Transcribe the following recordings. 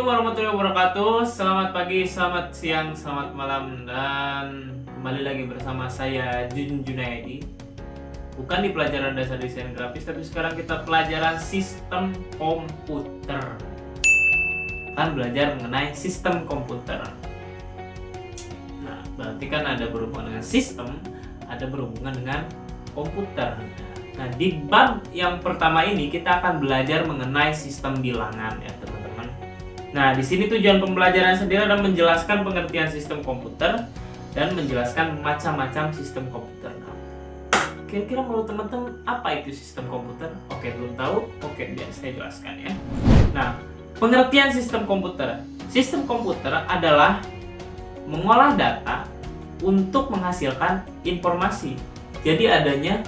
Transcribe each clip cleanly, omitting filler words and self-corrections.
Assalamualaikum warahmatullahi wabarakatuh. Selamat pagi, selamat siang, selamat malam, dan kembali lagi bersama saya Jun Junaidi. Bukan di pelajaran dasar desain grafis, tapi sekarang kita pelajaran sistem komputer. Kan belajar mengenai sistem komputer. Nah, berarti kan ada berhubungan dengan sistem, ada berhubungan dengan komputer. Nah, di bab yang pertama ini kita akan belajar mengenai sistem bilangan ya, teman-teman. Nah, di sini tujuan pembelajaran sendiri adalah menjelaskan pengertian sistem komputer dan menjelaskan macam-macam sistem komputer. Nah, kira-kira menurut teman-teman apa itu sistem komputer? Oke, belum tahu? Oke, biar saya jelaskan ya. Nah, pengertian sistem komputer. Sistem komputer adalah mengolah data untuk menghasilkan informasi. Jadi adanya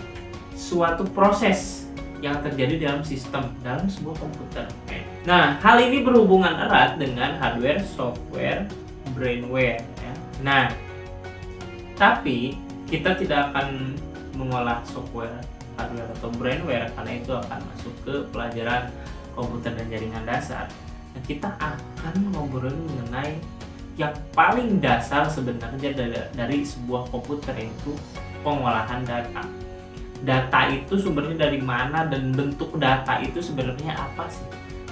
suatu proses yang terjadi dalam sebuah komputer. Nah, hal ini berhubungan erat dengan hardware, software, brainware ya. Nah, tapi kita tidak akan mengolah software, hardware atau brainware karena itu akan masuk ke pelajaran komputer dan jaringan dasar. Nah, kita akan ngobrol mengenai yang paling dasar sebenarnya dari sebuah komputer, yaitu pengolahan data. Data itu sumbernya dari mana dan bentuk data itu sebenarnya apa sih?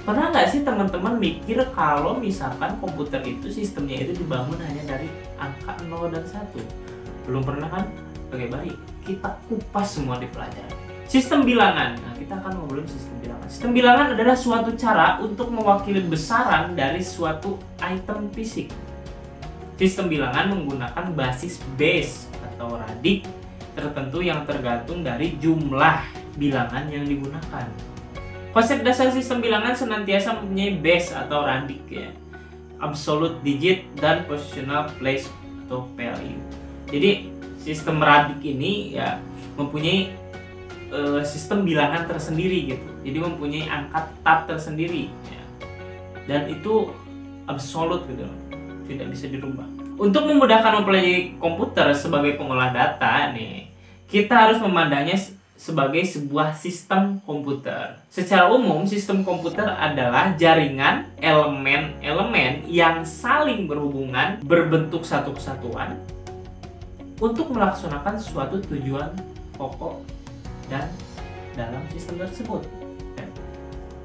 Pernah nggak sih teman-teman mikir kalau misalkan komputer itu sistemnya itu dibangun hanya dari angka 0 dan 1? Belum pernah kan? Oke, baik, kita kupas semua di pelajaran. Sistem bilangan. Nah, kita akan ngobrolin sistem bilangan. Sistem bilangan adalah suatu cara untuk mewakili besaran dari suatu item fisik. Sistem bilangan menggunakan basis base atau radik tertentu yang tergantung dari jumlah bilangan yang digunakan. Konsep dasar sistem bilangan senantiasa mempunyai base atau radik ya, absolute digit dan positional place atau value. Jadi sistem radik ini ya mempunyai sistem bilangan tersendiri gitu. Jadi mempunyai angka tetap tersendiri ya. Dan itu absolute gitu, tidak bisa dirubah. Untuk memudahkan mempelajari komputer sebagai pengolah data nih, kita harus memandangnya sebagai sebuah sistem komputer. Secara umum, sistem komputer adalah jaringan elemen-elemen yang saling berhubungan berbentuk satu kesatuan untuk melaksanakan suatu tujuan pokok dan dalam sistem tersebut.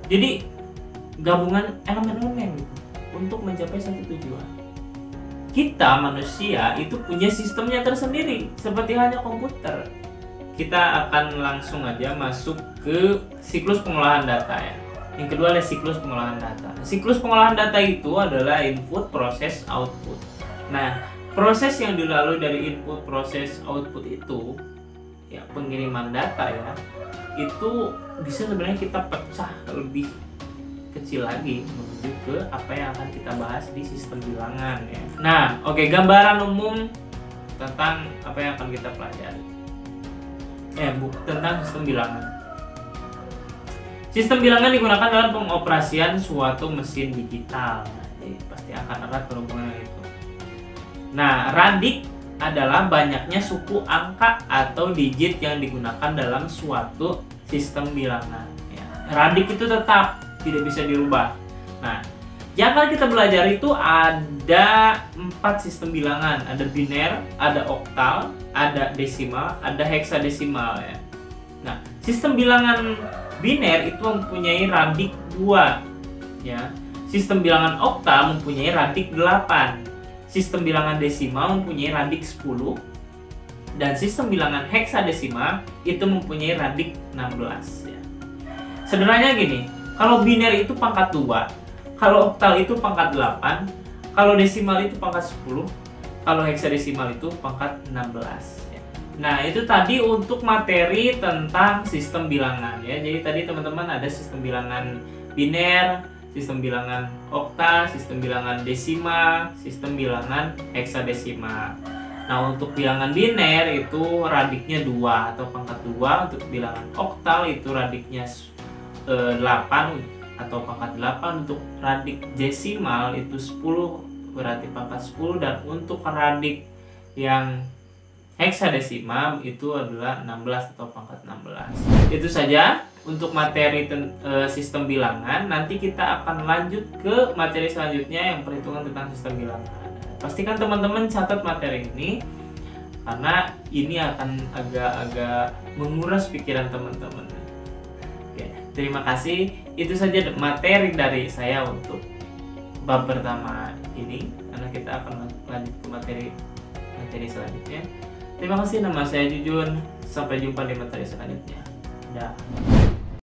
Jadi gabungan elemen-elemen gitu, untuk mencapai satu tujuan. Kita manusia itu punya sistemnya tersendiri seperti halnya komputer. Kita akan langsung aja masuk ke siklus pengolahan data ya. Yang kedua adalah siklus pengolahan data. Siklus pengolahan data itu adalah input, proses, output. Nah, proses yang dilalui dari input, proses, output itu ya, pengiriman data ya, itu bisa sebenarnya kita pecah lebih kecil lagi menuju ke apa yang akan kita bahas di sistem bilangan ya. Nah, oke, gambaran umum tentang apa yang akan kita pelajari. Tentang sistem bilangan. Sistem bilangan digunakan dalam pengoperasian suatu mesin digital. Jadi pasti akan erat berhubungan dengan itu. Nah, radik adalah banyaknya suku angka atau digit yang digunakan dalam suatu sistem bilangan ya. Radik itu tetap tidak bisa dirubah. Nah, yang akan kita belajar itu ada 4 sistem bilangan. Ada biner, ada oktal, ada desimal, ada heksadesimal ya. Nah, sistem bilangan biner itu mempunyai radik 2 ya. Sistem bilangan oktal mempunyai radik 8. Sistem bilangan desimal mempunyai radik 10. Dan sistem bilangan heksadesimal itu mempunyai radik 16 ya. Sederhananya gini, kalau biner itu pangkat 2, kalau oktal itu pangkat 8, kalau desimal itu pangkat 10, kalau heksadesimal itu pangkat 16 ya. Nah, itu tadi untuk materi tentang sistem bilangan ya. Jadi tadi teman-teman ada sistem bilangan biner, sistem bilangan oktal, sistem bilangan desimal, sistem bilangan heksadesimal. Nah, untuk bilangan biner itu radiknya 2 atau pangkat 2, untuk bilangan oktal itu radiknya 8 atau pangkat 8, untuk radik desimal itu 10 berarti pangkat 10, dan untuk radik yang heksadesimal itu adalah 16 atau pangkat 16. Itu saja untuk materi sistem bilangan. Nanti kita akan lanjut ke materi selanjutnya yang perhitungan tentang sistem bilangan. Pastikan teman-teman catat materi ini karena ini akan agak-agak menguras pikiran teman-teman. Oke, terima kasih. Itu saja materi dari saya untuk bab pertama ini, karena kita akan lanjut ke materi selanjutnya. Terima kasih, nama saya Jujun. Sampai jumpa di materi selanjutnya. Dah.